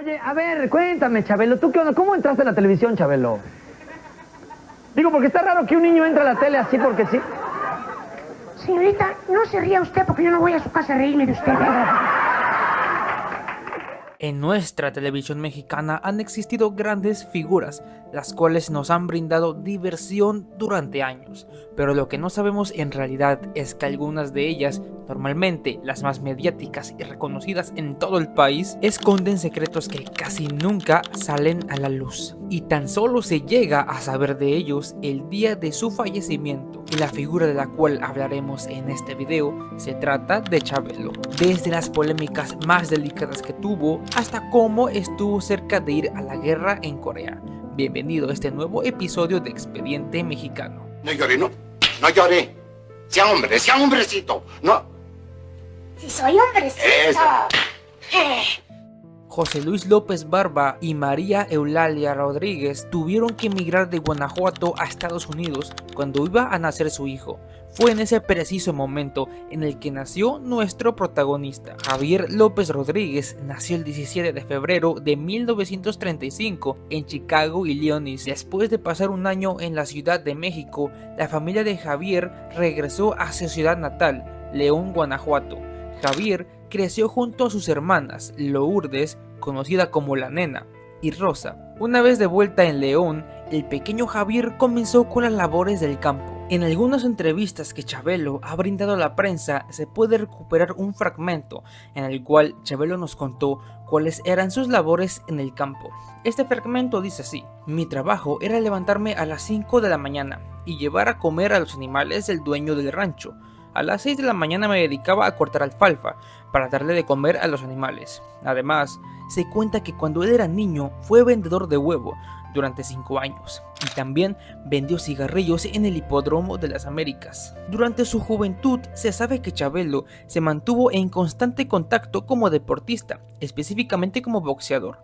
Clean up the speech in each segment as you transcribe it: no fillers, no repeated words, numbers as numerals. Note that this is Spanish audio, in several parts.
Oye, a ver, cuéntame, Chabelo, ¿tú qué onda? ¿Cómo entraste a la televisión, Chabelo? Digo, porque está raro que un niño entre a la tele así porque sí. Señorita, no se ría usted porque yo no voy a su casa a reírme de usted. En nuestra televisión mexicana han existido grandes figuras, las cuales nos han brindado diversión durante años, pero lo que no sabemos en realidad es que algunas de ellas, normalmente las más mediáticas y reconocidas en todo el país, esconden secretos que casi nunca salen a la luz, y tan solo se llega a saber de ellos el día de su fallecimiento. Y la figura de la cual hablaremos en este video se trata de Chabelo, desde las polémicas más delicadas que tuvo hasta cómo estuvo cerca de ir a la guerra en Corea. Bienvenido a este nuevo episodio de Expediente Mexicano. No llore, no llore. Sea hombre, sea hombrecito. No. Si soy hombrecito. Eso. José Luis López Barba y María Eulalia Rodríguez tuvieron que emigrar de Guanajuato a Estados Unidos cuando iba a nacer su hijo. Fue en ese preciso momento en el que nació nuestro protagonista. Javier López Rodríguez nació el 17 de febrero de 1935 en Chicago, Illinois. Después de pasar un año en la Ciudad de México, la familia de Javier regresó a su ciudad natal, León, Guanajuato. Javier creció junto a sus hermanas, Lourdes, conocida como la Nena, y Rosa. Una vez de vuelta en León, el pequeño Javier comenzó con las labores del campo. En algunas entrevistas que Chabelo ha brindado a la prensa se puede recuperar un fragmento en el cual Chabelo nos contó cuáles eran sus labores en el campo. Este fragmento dice así: mi trabajo era levantarme a las 5 de la mañana y llevar a comer a los animales del dueño del rancho. A las 6 de la mañana me dedicaba a cortar alfalfa para darle de comer a los animales. Además, se cuenta que cuando él era niño fue vendedor de huevo durante 5 años y también vendió cigarrillos en el Hipódromo de las Américas. Durante su juventud se sabe que Chabelo se mantuvo en constante contacto como deportista, específicamente como boxeador,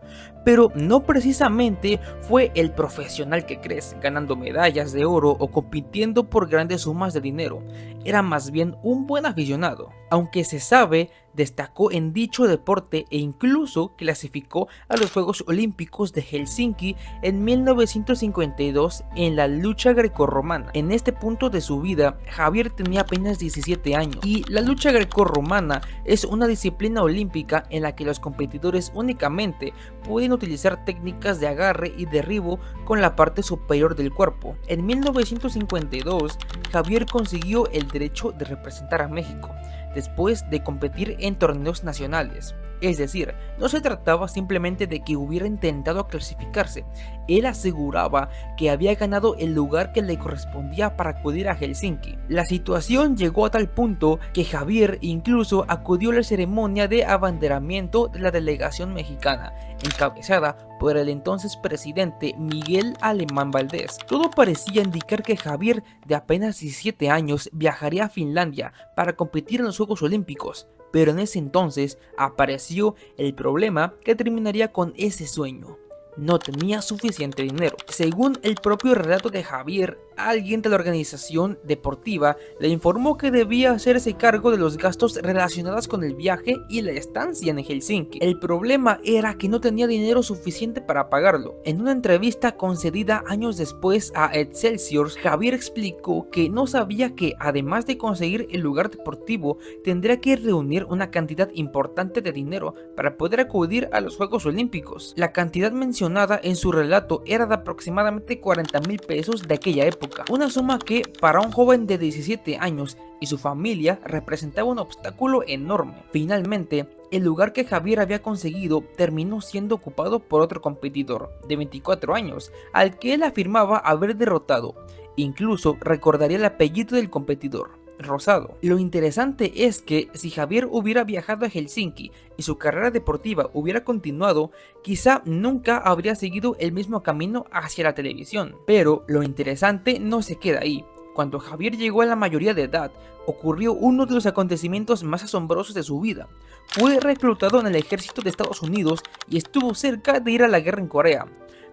pero no precisamente fue el profesional que crees, ganando medallas de oro o compitiendo por grandes sumas de dinero. Era más bien un buen aficionado, aunque se sabe destacó en dicho deporte e incluso clasificó a los Juegos Olímpicos de Helsinki en 1952 en la lucha grecorromana. En este punto de su vida, Javier tenía apenas 17 años y la lucha grecorromana es una disciplina olímpica en la que los competidores únicamente pueden utilizar técnicas de agarre y derribo con la parte superior del cuerpo. En 1952, Javier consiguió el derecho de representar a México después de competir en torneos nacionales. Es decir, no se trataba simplemente de que hubiera intentado clasificarse, él aseguraba que había ganado el lugar que le correspondía para acudir a Helsinki. La situación llegó a tal punto que Javier incluso acudió a la ceremonia de abanderamiento de la delegación mexicana, encabezada por el entonces presidente Miguel Alemán Valdés. Todo parecía indicar que Javier, de apenas 17 años, viajaría a Finlandia para competir en los Juegos Olímpicos. Pero en ese entonces apareció el problema que terminaría con ese sueño. No tenía suficiente dinero. Según el propio relato de Javier, alguien de la organización deportiva le informó que debía hacerse cargo de los gastos relacionados con el viaje y la estancia en Helsinki. El problema era que no tenía dinero suficiente para pagarlo. En una entrevista concedida años después a Excelsior, Javier explicó que no sabía que, además de conseguir el lugar deportivo, tendría que reunir una cantidad importante de dinero para poder acudir a los Juegos Olímpicos. La cantidad mencionada en su relato era de aproximadamente 40,000 pesos de aquella época, una suma que para un joven de 17 años y su familia representaba un obstáculo enorme. Finalmente, el lugar que Javier había conseguido terminó siendo ocupado por otro competidor de 24 años, al que él afirmaba haber derrotado. Incluso recordaría el apellido del competidor: Rosado. Lo interesante es que si Javier hubiera viajado a Helsinki y su carrera deportiva hubiera continuado, quizá nunca habría seguido el mismo camino hacia la televisión. Pero lo interesante no se queda ahí. Cuando Javier llegó a la mayoría de edad, ocurrió uno de los acontecimientos más asombrosos de su vida. Fue reclutado en el ejército de Estados Unidos y estuvo cerca de ir a la guerra en Corea.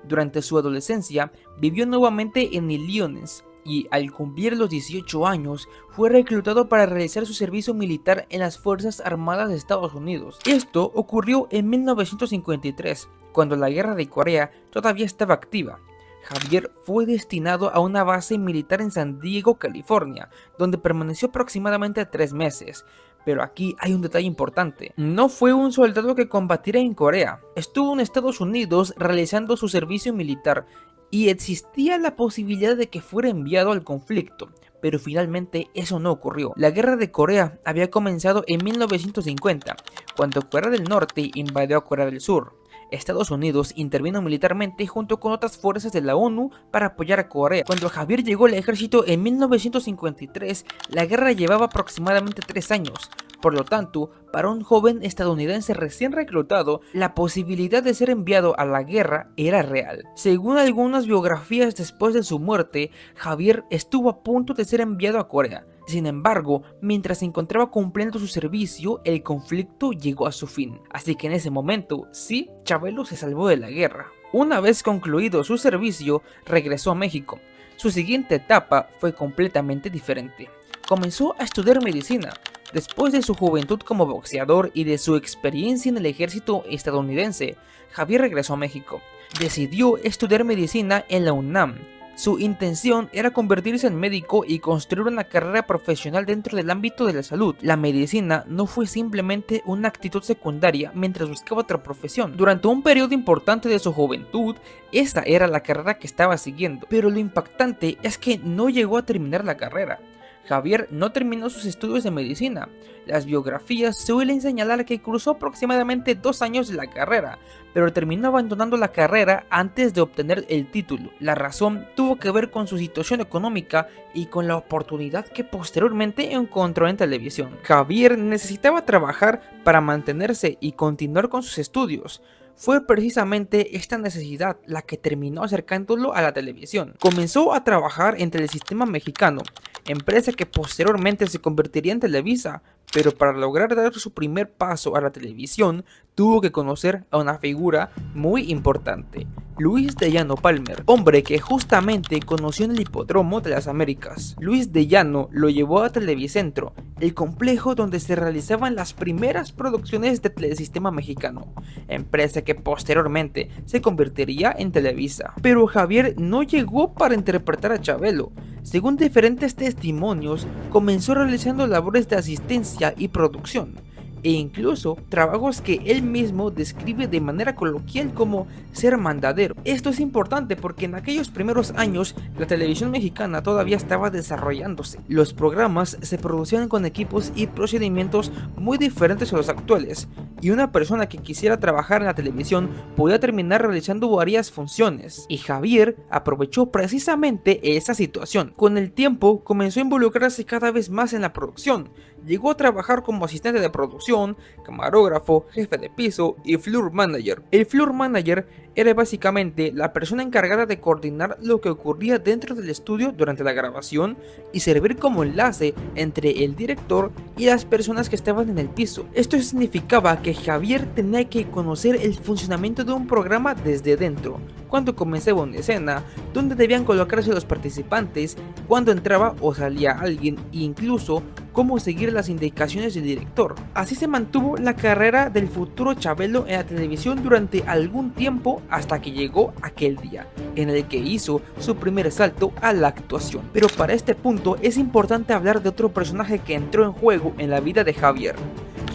Durante su adolescencia, vivió nuevamente en Illinois y al cumplir los 18 años fue reclutado para realizar su servicio militar en las Fuerzas Armadas de Estados Unidos. Esto ocurrió en 1953, cuando la guerra de Corea todavía estaba activa. Javier fue destinado a una base militar en San Diego, California, donde permaneció aproximadamente 3 meses. Pero aquí hay un detalle importante. No fue un soldado que combatiera en Corea. Estuvo en Estados Unidos realizando su servicio militar y existía la posibilidad de que fuera enviado al conflicto, pero finalmente eso no ocurrió. La guerra de Corea había comenzado en 1950, cuando Corea del Norte invadió a Corea del Sur. Estados Unidos intervino militarmente junto con otras fuerzas de la ONU para apoyar a Corea. Cuando Javier llegó al ejército en 1953, la guerra llevaba aproximadamente 3 años. Por lo tanto, para un joven estadounidense recién reclutado, la posibilidad de ser enviado a la guerra era real. Según algunas biografías, después de su muerte, Javier estuvo a punto de ser enviado a Corea. Sin embargo, mientras se encontraba cumpliendo su servicio, el conflicto llegó a su fin. Así que en ese momento, sí, Chabelo se salvó de la guerra. Una vez concluido su servicio, regresó a México. Su siguiente etapa fue completamente diferente. Comenzó a estudiar medicina. Después de su juventud como boxeador y de su experiencia en el ejército estadounidense, Javier regresó a México. Decidió estudiar medicina en la UNAM. Su intención era convertirse en médico y construir una carrera profesional dentro del ámbito de la salud. La medicina no fue simplemente una actitud secundaria mientras buscaba otra profesión. Durante un periodo importante de su juventud, esa era la carrera que estaba siguiendo. Pero lo impactante es que no llegó a terminar la carrera. Javier no terminó sus estudios de medicina. Las biografías suelen señalar que cruzó aproximadamente 2 años de la carrera, pero terminó abandonando la carrera antes de obtener el título. La razón tuvo que ver con su situación económica y con la oportunidad que posteriormente encontró en televisión. Javier necesitaba trabajar para mantenerse y continuar con sus estudios. Fue precisamente esta necesidad la que terminó acercándolo a la televisión. Comenzó a trabajar en Telesistema Mexicano, empresa que posteriormente se convertiría en Televisa, pero para lograr dar su primer paso a la televisión, tuvo que conocer a una figura muy importante, Luis de Llano Palmer, hombre que justamente conoció en el Hipódromo de las Américas. Luis de Llano lo llevó a Televicentro, el complejo donde se realizaban las primeras producciones de Telesistema Mexicano, empresa que posteriormente se convertiría en Televisa. Pero Javier no llegó para interpretar a Chabelo. Según diferentes testimonios, comenzó realizando labores de asistencia y producción, e incluso trabajos que él mismo describe de manera coloquial como ser mandadero. Esto es importante porque en aquellos primeros años la televisión mexicana todavía estaba desarrollándose. Los programas se producían con equipos y procedimientos muy diferentes a los actuales, y una persona que quisiera trabajar en la televisión podía terminar realizando varias funciones, y Javier aprovechó precisamente esa situación. Con el tiempo comenzó a involucrarse cada vez más en la producción. Llegó a trabajar como asistente de producción, camarógrafo, jefe de piso y floor manager. El floor manager era básicamente la persona encargada de coordinar lo que ocurría dentro del estudio durante la grabación y servir como enlace entre el director y las personas que estaban en el piso. Esto significaba que Javier tenía que conocer el funcionamiento de un programa desde dentro, cuando comenzaba una escena, dónde debían colocarse los participantes, cuando entraba o salía alguien e incluso cómo seguir las indicaciones del director. Así se mantuvo la carrera del futuro Chabelo en la televisión durante algún tiempo hasta que llegó aquel día, en el que hizo su primer salto a la actuación. Pero para este punto es importante hablar de otro personaje que entró en juego en la vida de Javier: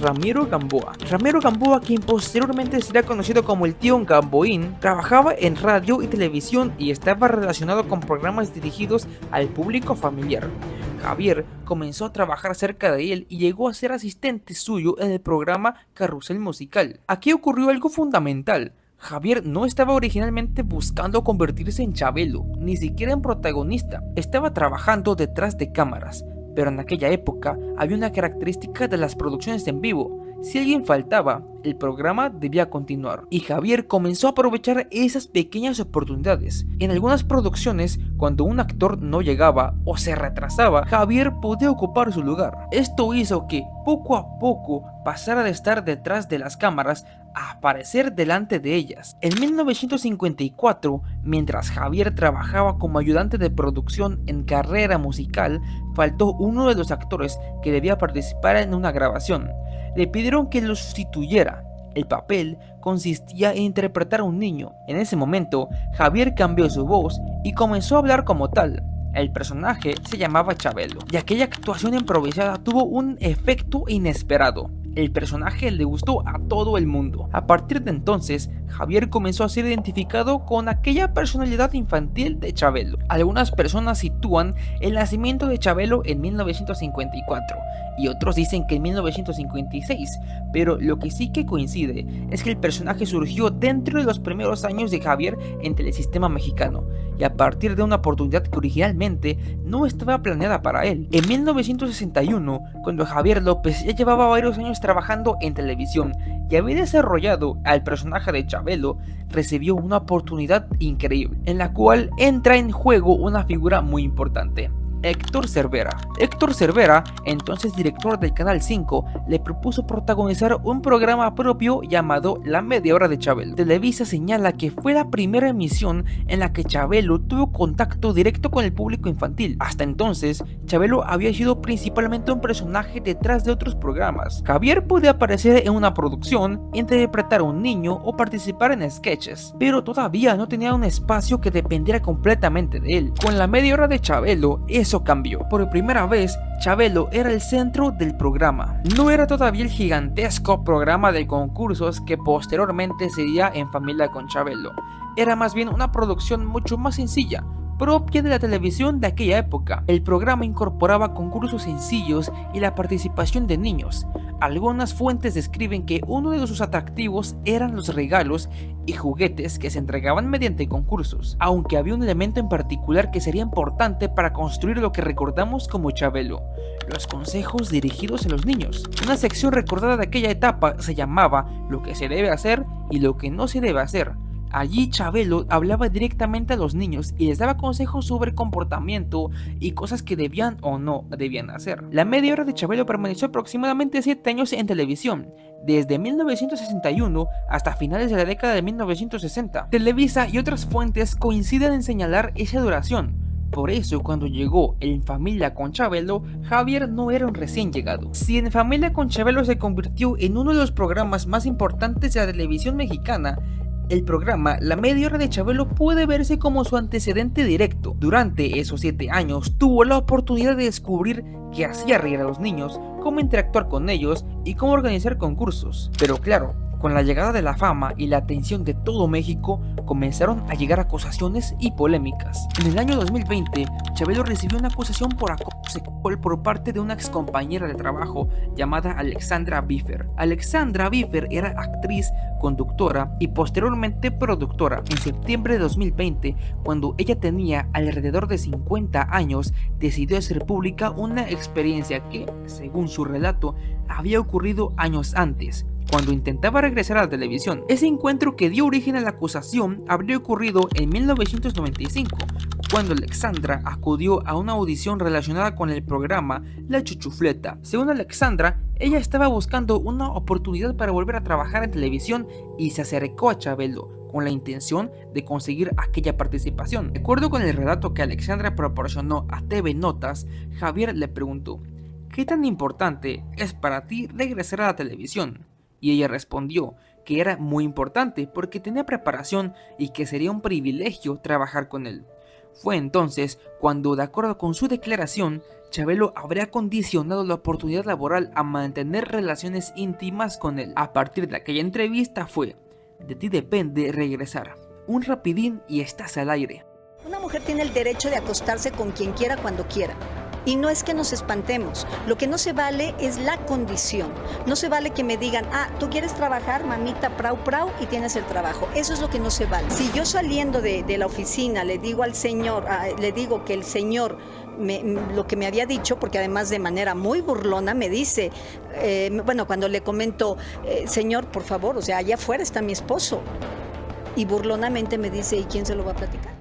Ramiro Gamboa. Ramiro Gamboa, quien posteriormente sería conocido como el tío Gamboín, trabajaba en radio y televisión y estaba relacionado con programas dirigidos al público familiar. Javier comenzó a trabajar cerca de él y llegó a ser asistente suyo en el programa Carrusel Musical. Aquí ocurrió algo fundamental. Javier no estaba originalmente buscando convertirse en Chabelo, ni siquiera en protagonista. Estaba trabajando detrás de cámaras. Pero en aquella época había una característica de las producciones en vivo, si alguien faltaba, el programa debía continuar, y Javier comenzó a aprovechar esas pequeñas oportunidades. En algunas producciones, cuando un actor no llegaba o se retrasaba, Javier podía ocupar su lugar. Esto hizo que, poco a poco, pasara de estar detrás de las cámaras a aparecer delante de ellas. En 1954, mientras Javier trabajaba como ayudante de producción en Carrera Musical, faltó uno de los actores que debía participar en una grabación. Le pidieron que lo sustituyera. El papel consistía en interpretar a un niño. En ese momento, Javier cambió su voz y comenzó a hablar como tal. El personaje se llamaba Chabelo, y aquella actuación improvisada tuvo un efecto inesperado. El personaje le gustó a todo el mundo. A partir de entonces, Javier comenzó a ser identificado con aquella personalidad infantil de Chabelo. Algunas personas sitúan el nacimiento de Chabelo en 1954 y otros dicen que en 1956, pero lo que sí que coincide es que el personaje surgió dentro de los primeros años de Javier en Telesistema Mexicano, y a partir de una oportunidad que originalmente no estaba planeada para él. En 1961, cuando Javier López ya llevaba varios años trabajando en televisión y había desarrollado al personaje de Chabelo, recibió una oportunidad increíble, en la cual entra en juego una figura muy importante: Héctor Cervera. Héctor Cervera, entonces director del Canal 5, le propuso protagonizar un programa propio llamado La Media Hora de Chabelo. Televisa señala que fue la primera emisión en la que Chabelo tuvo contacto directo con el público infantil. Hasta entonces, Chabelo había sido principalmente un personaje detrás de otros programas. Javier podía aparecer en una producción, interpretar a un niño o participar en sketches, pero todavía no tenía un espacio que dependiera completamente de él. Con La Media Hora de Chabelo, eso cambió. Por primera vez, Chabelo era el centro del programa. No era todavía el gigantesco programa de concursos que posteriormente sería En Familia con Chabelo. Era más bien una producción mucho más sencilla, propia de la televisión de aquella época. El programa incorporaba concursos sencillos y la participación de niños. Algunas fuentes describen que uno de sus atractivos eran los regalos y juguetes que se entregaban mediante concursos, aunque había un elemento en particular que sería importante para construir lo que recordamos como Chabelo: los consejos dirigidos a los niños. Una sección recordada de aquella etapa se llamaba Lo que se debe hacer y lo que no se debe hacer. Allí Chabelo hablaba directamente a los niños y les daba consejos sobre comportamiento y cosas que debían o no debían hacer. La Media Hora de Chabelo permaneció aproximadamente 7 años en televisión, desde 1961 hasta finales de la década de 1960. Televisa y otras fuentes coinciden en señalar esa duración. Por eso, cuando llegó En Familia con Chabelo, Javier no era un recién llegado. Si En Familia con Chabelo se convirtió en uno de los programas más importantes de la televisión mexicana, el programa La Media Hora de Chabelo puede verse como su antecedente directo. Durante esos 7 años tuvo la oportunidad de descubrir qué hacía reír a los niños, cómo interactuar con ellos y cómo organizar concursos. Pero claro, con la llegada de la fama y la atención de todo México, comenzaron a llegar acusaciones y polémicas. En el año 2020, Chabelo recibió una acusación por acoso sexual por parte de una excompañera de trabajo llamada Alexandra Biffer. Alexandra Biffer era actriz, conductora y posteriormente productora. En septiembre de 2020, cuando ella tenía alrededor de 50 años, decidió hacer pública una experiencia que, según su relato, había ocurrido años antes, cuando intentaba regresar a la televisión. Ese encuentro que dio origen a la acusación habría ocurrido en 1995, cuando Alexandra acudió a una audición relacionada con el programa La Chuchufleta. Según Alexandra, ella estaba buscando una oportunidad para volver a trabajar en televisión y se acercó a Chabelo con la intención de conseguir aquella participación. De acuerdo con el relato que Alexandra proporcionó a TV Notas, Javier le preguntó: ¿qué tan importante es para ti regresar a la televisión? Y ella respondió que era muy importante porque tenía preparación y que sería un privilegio trabajar con él. Fue entonces cuando, de acuerdo con su declaración, Chabelo habría condicionado la oportunidad laboral a mantener relaciones íntimas con él. A partir de aquella entrevista fue: de ti depende regresar. Un rapidín y estás al aire. Una mujer tiene el derecho de acostarse con quien quiera cuando quiera. Y no es que nos espantemos, lo que no se vale es la condición. No se vale que me digan, tú quieres trabajar, mamita, prau, prau, y tienes el trabajo. Eso es lo que no se vale. Si yo saliendo de la oficina le digo al señor, le digo que el señor lo que me había dicho, porque además de manera muy burlona me dice, cuando le comento, señor, por favor, o sea, allá afuera está mi esposo. Y burlonamente me dice, ¿y quién se lo va a platicar?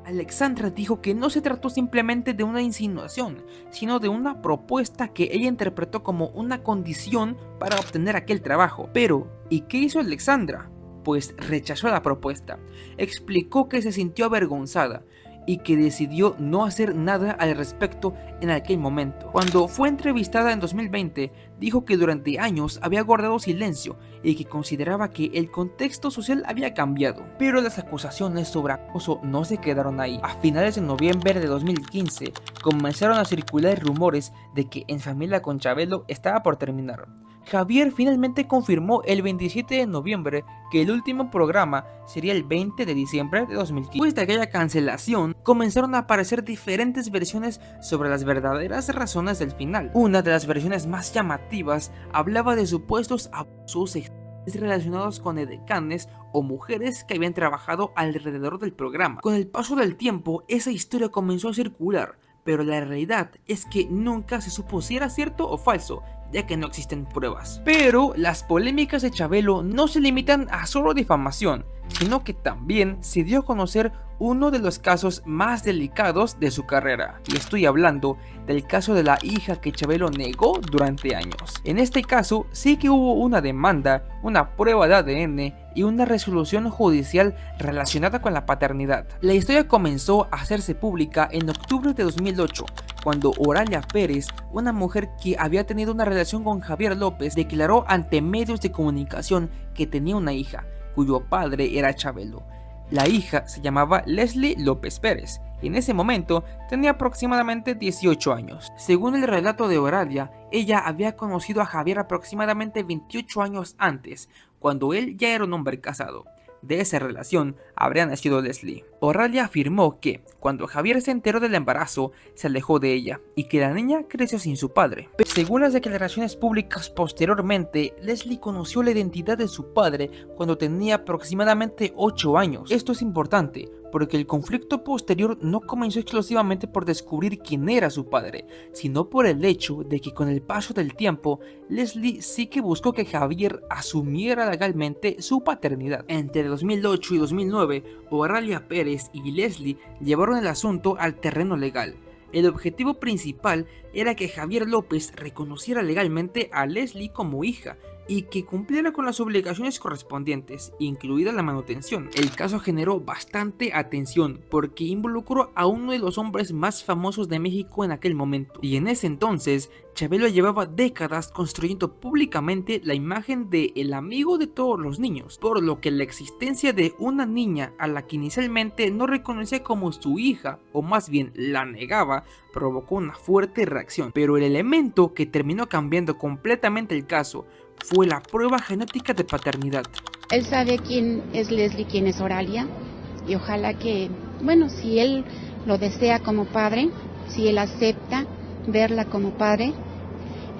Alexandra dijo que no se trató simplemente de una insinuación, sino de una propuesta que ella interpretó como una condición para obtener aquel trabajo. Pero, ¿y qué hizo Alexandra? Pues rechazó la propuesta. Explicó que se sintió avergonzada y que decidió no hacer nada al respecto en aquel momento. Cuando fue entrevistada en 2020, dijo que durante años había guardado silencio y que consideraba que el contexto social había cambiado. Pero las acusaciones sobre acoso no se quedaron ahí. A finales de noviembre de 2015, comenzaron a circular rumores de que En Familia con Chabelo estaba por terminar. Javier finalmente confirmó el 27 de noviembre que el último programa sería el 20 de diciembre de 2015. Después de aquella cancelación, comenzaron a aparecer diferentes versiones sobre las verdaderas razones del final. Una de las versiones más llamativas hablaba de supuestos abusos sexuales relacionados con edecanes o mujeres que habían trabajado alrededor del programa. Con el paso del tiempo, esa historia comenzó a circular, pero la realidad es que nunca se supo si era cierto o falso, ya que no existen pruebas. Pero las polémicas de Chabelo no se limitan a solo difamación, sino que también se dio a conocer uno de los casos más delicados de su carrera, y estoy hablando del caso de la hija que Chabelo negó durante años. En este caso sí que hubo una demanda, una prueba de ADN y una resolución judicial relacionada con la paternidad. La historia comenzó a hacerse pública en octubre de 2008, cuando Oralia Pérez, una mujer que había tenido una relación con Javier López, declaró ante medios de comunicación que tenía una hija, cuyo padre era Chabelo. La hija se llamaba Leslie López Pérez y en ese momento tenía aproximadamente 18 años. Según el relato de Oralia, ella había conocido a Javier aproximadamente 28 años antes, cuando él ya era un hombre casado. De esa relación habría nacido Leslie. Oralia afirmó que, cuando Javier se enteró del embarazo, se alejó de ella y que la niña creció sin su padre. Pero según las declaraciones públicas posteriormente, Leslie conoció la identidad de su padre cuando tenía aproximadamente 8 años. Esto es importante, porque el conflicto posterior no comenzó exclusivamente por descubrir quién era su padre, sino por el hecho de que con el paso del tiempo, Leslie sí que buscó que Javier asumiera legalmente su paternidad. Entre 2008 y 2009, Oralia Pérez y Leslie llevaron el asunto al terreno legal. El objetivo principal era que Javier López reconociera legalmente a Leslie como hija y que cumpliera con las obligaciones correspondientes, incluida la manutención. El caso generó bastante atención porque involucró a uno de los hombres más famosos de México en aquel momento, y en ese entonces Chabelo llevaba décadas construyendo públicamente la imagen de el amigo de todos los niños, por lo que la existencia de una niña a la que inicialmente no reconocía como su hija, o más bien la negaba, provocó una fuerte reacción. Pero el elemento que terminó cambiando completamente el caso fue la prueba genética de paternidad. Él sabe quién es Leslie, quién es Oralia, y ojalá que, si él lo desea como padre, si él acepta verla como padre,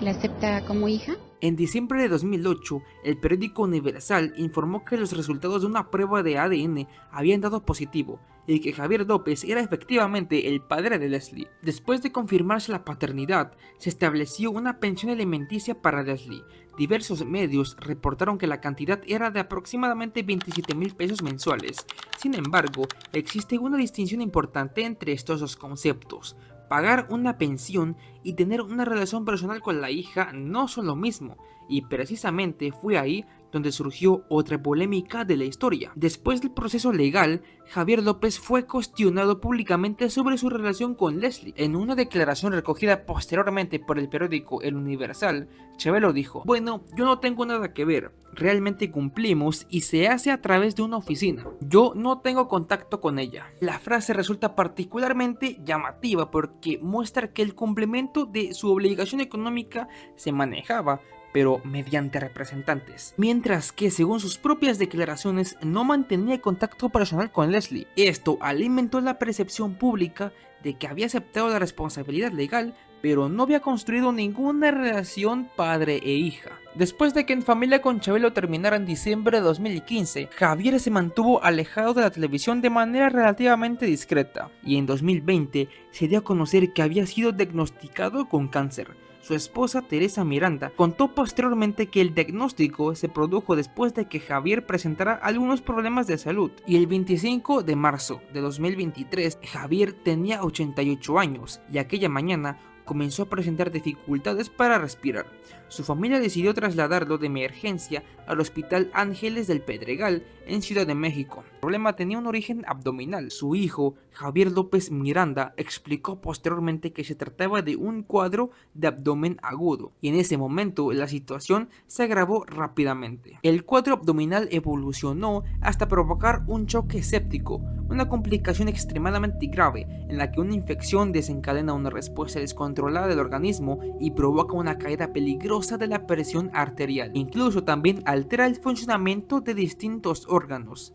la acepta como hija. En diciembre de 2008, el periódico Universal informó que los resultados de una prueba de ADN habían dado positivo y que Javier López era efectivamente el padre de Leslie. Después de confirmarse la paternidad, se estableció una pensión alimenticia para Leslie. Diversos medios reportaron que la cantidad era de aproximadamente 27,000 pesos mensuales. Sin embargo, existe una distinción importante entre estos dos conceptos. Pagar una pensión y tener una relación personal con la hija no son lo mismo, y precisamente fue ahí donde surgió otra polémica de la historia. Después del proceso legal, Javier López fue cuestionado públicamente sobre su relación con Leslie. En una declaración recogida posteriormente por el periódico El Universal, Chabelo dijo: "Bueno, yo no tengo nada que ver, realmente cumplimos y se hace a través de una oficina. Yo no tengo contacto con ella". La frase resulta particularmente llamativa porque muestra que el cumplimiento de su obligación económica se manejaba, pero mediante representantes, mientras que según sus propias declaraciones no mantenía contacto personal con Leslie. Esto alimentó la percepción pública de que había aceptado la responsabilidad legal, pero no había construido ninguna relación padre e hija. Después de que En Familia con Chabelo terminara en diciembre de 2015, Javier se mantuvo alejado de la televisión de manera relativamente discreta, y en 2020 se dio a conocer que había sido diagnosticado con cáncer. Su esposa Teresa Miranda contó posteriormente que el diagnóstico se produjo después de que Javier presentara algunos problemas de salud, y el 25 de marzo de 2023 Javier tenía 88 años y aquella mañana comenzó a presentar dificultades para respirar. Su familia decidió trasladarlo de emergencia al Hospital Ángeles del Pedregal en Ciudad de México. El problema tenía un origen abdominal. Su hijo, Javier López Miranda, explicó posteriormente que se trataba de un cuadro de abdomen agudo, y en ese momento la situación se agravó rápidamente. El cuadro abdominal evolucionó hasta provocar un choque séptico, una complicación extremadamente grave en la que una infección desencadena una respuesta descontrolada del organismo y provoca una caída peligrosa de la presión arterial. Incluso también altera el funcionamiento de distintos órganos.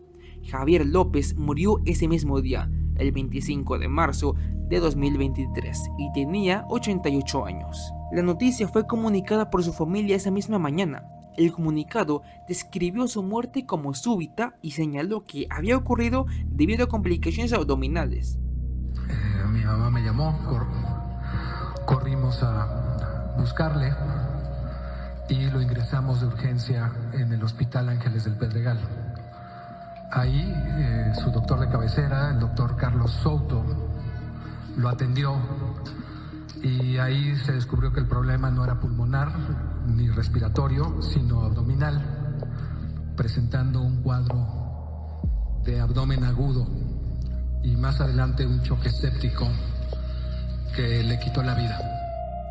Javier López murió ese mismo día, el 25 de marzo de 2023, y tenía 88 años. La noticia fue comunicada por su familia esa misma mañana. El comunicado describió su muerte como súbita y señaló que había ocurrido debido a complicaciones abdominales. Mi mamá me llamó, corrimos a buscarle y lo ingresamos de urgencia en el Hospital Ángeles del Pedregal. Ahí su doctor de cabecera, el doctor Carlos Souto, lo atendió y ahí se descubrió que el problema no era pulmonar ni respiratorio, sino abdominal, presentando un cuadro de abdomen agudo y más adelante un choque séptico que le quitó la vida.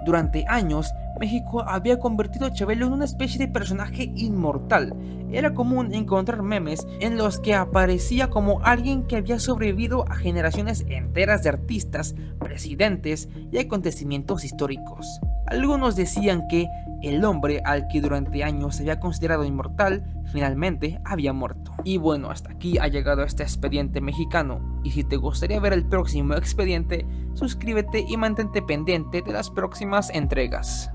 Durante años, México había convertido a Chabelo en una especie de personaje inmortal. Era común encontrar memes en los que aparecía como alguien que había sobrevivido a generaciones enteras de artistas, presidentes y acontecimientos históricos. Algunos decían que el hombre al que durante años se había considerado inmortal, finalmente había muerto. Y bueno, hasta aquí ha llegado este expediente mexicano. Y si te gustaría ver el próximo expediente, suscríbete y mantente pendiente de las próximas entregas.